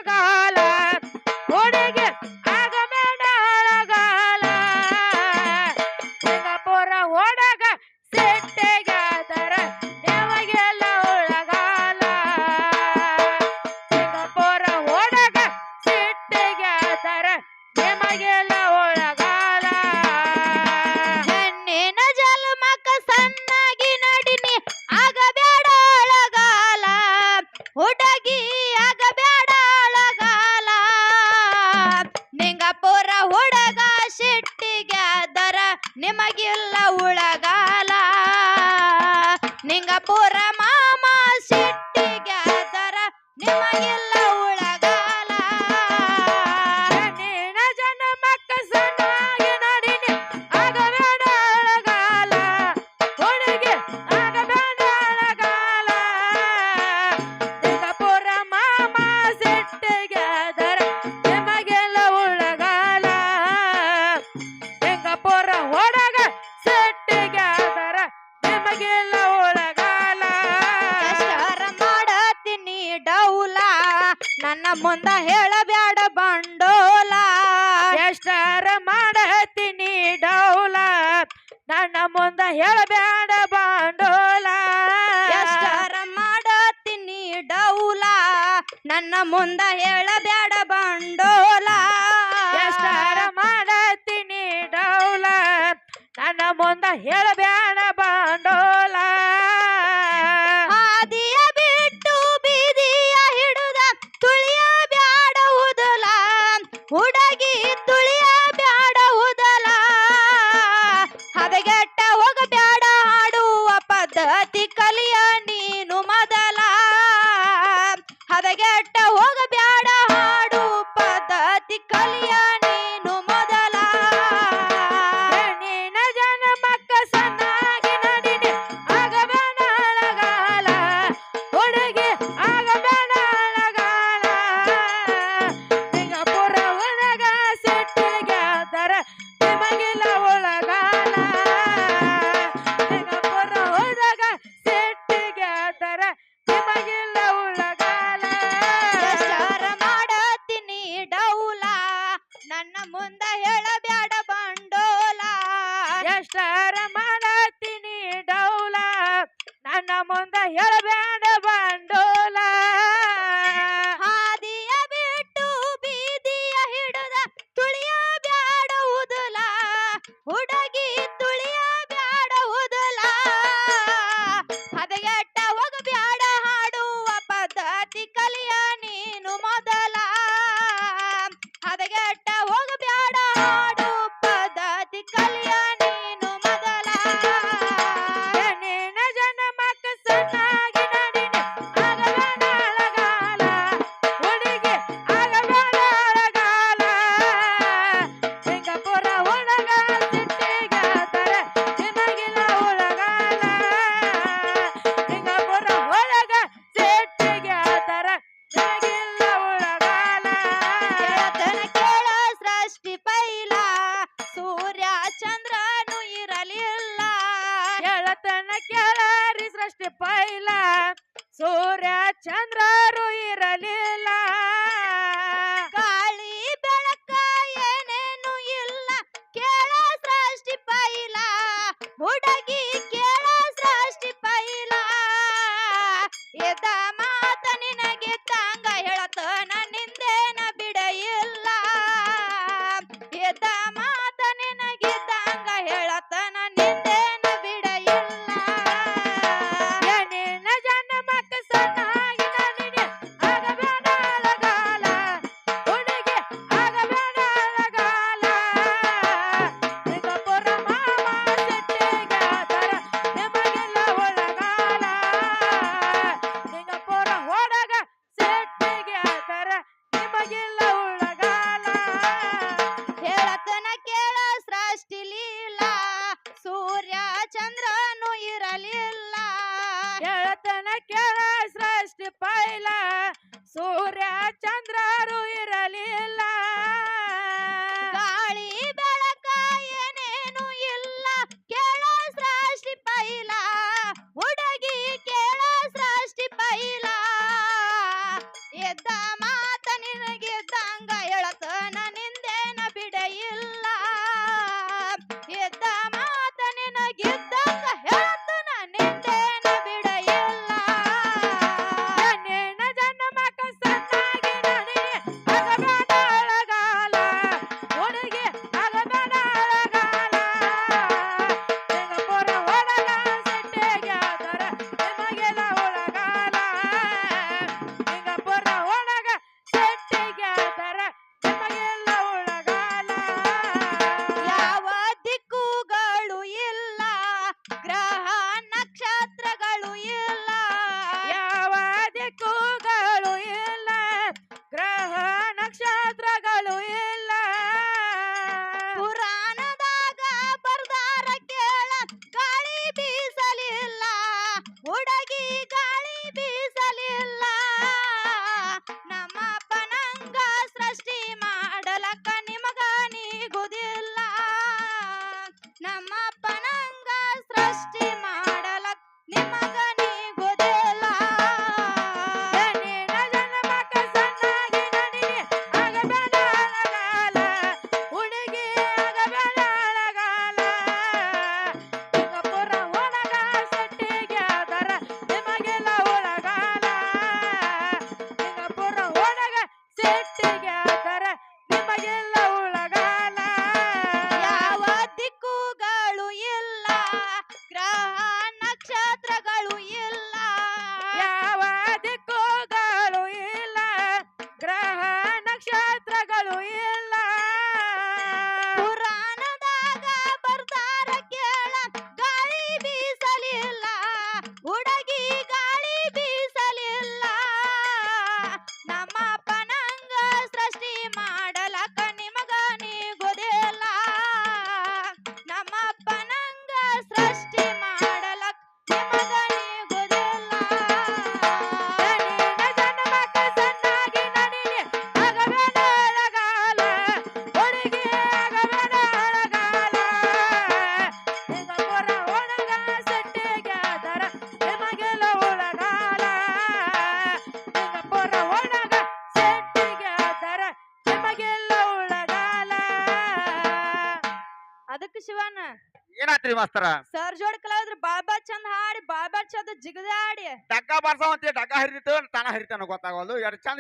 ಗಾಲ ಹುಡುಗಿ ಆಗಬೇಡ ಅಳಗಾಲ ಸಿಂಗಾಪುರ ಒಡಗ ಸಿಟ್ಟಿಗಾದರ ನಿಮಗೆಲ್ಲ ಉಳಗಾಲ ಸಿಂಗಾಪುರ ಒಡಗ ಸಿಟ್ಟಿಗಾದರ ನಿಮಗೆಲ್ಲ ಉಳಗಾಲ ಹೆಣ್ಣಿನ ಜನ್ಮಕ್ಕ ಸಣ್ಣಾಗಿ ನಡಿನಿ ಆಗಬೇಡ ಅಳಗಾಲ ಹುಡುಗಿ ಆಗಬೇಡ ಅಳಗಾಲ ನಿಂಗಪುರ ಹುಡುಗ ಸಿಟ್ಟಿಗಾದರ ನಿಮಗಿಲ್ಲ ಉಳಗಾಲ ನಿಂಗಪುರ ಮಾಮ ಸಿಟ್ಟಿಗಾದರ ನಿಮಗಿಲ್ಲ ಉಳಗಾಲ ಹೆಣ್ಣಿನ ಜನ್ಮಕ್ಕ ಸಣ್ಣಾಗಿ ನಡಿನಿ ಆಗಬೇಡ ಅಳಗಾಲ ಹುಡುಗಿ ಆಗಬೇಡ ಅಳಗಾಲ ಸಿಂಗಾಪುರ ಮಾಮ ಸಿಟ್ಟಿಗಾದರ ನಿಮಗೆಲ್ಲ ಉಳಗಾಲ ಸಿಂಗಾಪುರ ಒಡಗ ಸಿಟ್ಟಿಗಾದರ ನಿಮಗೆಲ್ಲ ಉಳಗಾಲ ಎಷ್ಟರ ಮಾಡತೀನಿ ಡೌಲ ನನ್ನ ಮುಂದ ಹೇಳಬ್ಯಾಡ ಬಂಡೋಲ ಎಷ್ಟರ ಮಾಡತೀನಿ ಡೌಲ ನನ್ನ ಮುಂದ ಹೇಳಬೇಡ ಬಾಂಡೋಲ ಎಷ್ಟರ ಮಾಡತೀನಿ ಡೌಲ ನನ್ನ ಮುಂದ ಹೇಳಬ್ಯಾಡ ಬಂಡೋಲ ಎಷ್ಟರ ಮಾಡತೀನಿ ಡೌಲ ನನ್ನ ಮುಂದ ಹೇಳಬೇಡ ಬಾಂಡೋಲ ಹಾದಿಯ ಬಿಟ್ಟು ಬೀದಿಯ ಹಿಡಿದ ತುಳಿಯ ಬ್ಯಾಡ ಉದಲ ಹುಡುಗಿ ತುಳಿಯ ಬ್ಯಾಡ ಉದಲ ಹದಗೆಟ್ಟ ಹೋಗಬ್ಯಾಡ ಹಾಡುವ ಪದ್ಧತಿ ಕಲಿಯ ನೀನು ಮೊದಲ ಹದಗೆಟ್ಟ ಹೋಗಬ್ಯಾಡ ಹಾಡು ಪದ್ಧತಿ ಕಲಿಯ ನೀನು ಮೊದಲ ಹೆಣ್ಣಿನ ಜನ್ಮಕ್ಕ ಸಣ್ಣಾಗಿ ನಡಿನಿ ಆಗಬೇಡ ಅಳಗಾಲ ಹುಡುಗಿ ಆಗಬೇಡ ಅಳಗಾಲ ಸಿಂಗಾಪುರ ಒಳಗ ಸಿಟ್ಟಿಗಾದರ ನಿಮಗಿಲ್ಲ ಉಳಗಾಲ ಸಿಂಗಾಪುರ ಒಳಗ ಸಿಟ್ಟಿಗಾದರ ನಿಮಗಿಲ್ಲ ಉಳಗಾಲ ಎಷ್ಟರ ಮಾಡತೀನಿ ಡೌಲ ನನ್ನ ಮುಂದ ಹೇಳಬ್ಯಾಡ ಬಂಡೋಲ ಎಷ್ಟರ ಮಾಡತೀನಿ ಡೌಲ ನನ್ನ ಮುಂದ ಹೇಳಬೇಡ ಬಂಡೋಲ ಹಾದಿಯ ಬಿಟ್ಟು ಬೀದಿಯ ಹಿಡಿದ ತುಳಿಯ ಬ್ಯಾಡ ಉದಲ ಹುಡುಗಿ ತುಳಿಯ ಬ್ಯಾಡ ಉದಲ ಹದಗೆಟ್ಟ ಹೋಗಬ್ಯಾಡ ಹಾಡುವ ಪದ್ಧತಿ ಕಲಿಯ ನೀನು ಮೊದಲ ಹದಗೆಟ್ಟ ಹೋಗಬ್ಯಾಡ ಹಾಡು ಪದ್ಧತಿ ಕಲಿಯ ನೀನು ಮೊದಲ ಹೆಣ್ಣಿನ ಜನ್ಮಕ್ಕ ಸಣ್ಣಾಗಿ ನಡಿನಿ ಆಗಬೇಡ ಅಳಗಾಲ ಹುಡುಗಿ ಆಗಬೇಡ ಅಳಗಾಲ ಸಿಂಗಾಪುರ ಒಳಗ ಸಿಟ್ಟಿಗಾದರ ನಿಮಗಿಲ್ಲ ಉಳಗಾಲ ಸಿಂಗಾಪುರ ಒಳಗ ಸಿಟ್ಟಿಗಾದರ ನಿಮಗಿಲ್ಲ ಉಳಗಾಲ ಕೇಳತನ ಕೇಳ ಸೃಷ್ಟಿ ಪೈಲ ಸೂರ್ಯ ಚಂದ್ರನು ಇರಲಿಲ್ಲ ಕೇಳತನ ಕೇಳರಿ ಸೃಷ್ಟಿ ಪೈಲ ಸೂರ್ಯ ಚಂದ್ರರು ಇರಲಿಲ್ಲ ಗಾಳಿ ಬೆಳಕ ಏನೇನು ಇಲ್ಲ ಕೇಳ ಸೃಷ್ಟಿ ಪೈಲ ಹುಡುಗಿ ಕೇಳ ಸೃಷ್ಟಿ ಪೈಲ ಎದ ಮಾತ ನಿನಗಿದ್ದಂಗ ಹೇಳತನ ನಿಂದೇನ ಬಿಡ ಇಲ್ಲ ಎದ ಮಾತ ನಿನಗಿದ್ದಂಗ ಹೇಳತನ ನಿಂದೇನ ಬಿಡ ಇಲ್ಲ ಹೆಣ್ಣಿನ ಜನ್ಮಕ್ಕ ಸಣ್ಣಾಗಿ ನಡಿನಿ ಆಗಬೇಡ ಅಳಗಾಲ ಹುಡುಗಿ ಆಗಬೇಡ ಅಳಗಾಲ ಸಿಂಗಾಪುರ ಮಾಮ ಸಿಟ್ಟಿಗಾದರ ನಿಮಗೆಲ್ಲ ಉಳಗಾಲ ಸಿಂಗಾಪುರ ಒಡಗ ಸಿಟ್ಟಿಗಾದರ ನಿಮಗೆಲ್ಲ ಉಳಗಾಲ ಹೇಳತನ ಕೇಳ ಸೃಷ್ಟಿ ಲೀಲ ಸೂರ್ಯ ಚಂದ್ರನು ಇರಲಿಲ್ಲ ಹೇಳ್ತನ ಕೇಳ ಸೃಷ್ಟಿ ಪೈಲ ಸೂರ್ಯ ಚಂದ್ರರು ಇರಲಿಲ್ಲ ಗಾಳಿ ಬೆಳಕ ಏನೇನು ಇಲ್ಲ ಕೇಳ ಸೃಷ್ಟಿ ಪೈಲ ಹುಡುಗಿ ಕೇಳ ಸೃಷ್ಟಿ ಪೈಲ ಎದ್ದ ಮಾತ ನಿನ ಶಿವಣ್ಣ ಏನಾತ್ರಿ ಮಾಸ್ತರ ಸರ್ ಜೋಡಿ ಕಲಾವಿದ್ರ ಬಾಬಾ ಚಂದ ಹಾಡಿ ಬಾಬಾ ಚಂದ ಜಿಗದ ಆಡಿ ಡಗ್ಗ ಬರ್ಸಾವಂತಿ ಡಗ್ಗ ಹರಿದಿತ್ತು ತಾನ ಹರಿತಾನ ಗೊತ್ತಾಗವಲ್ದು ಎರಡು ಚಂದ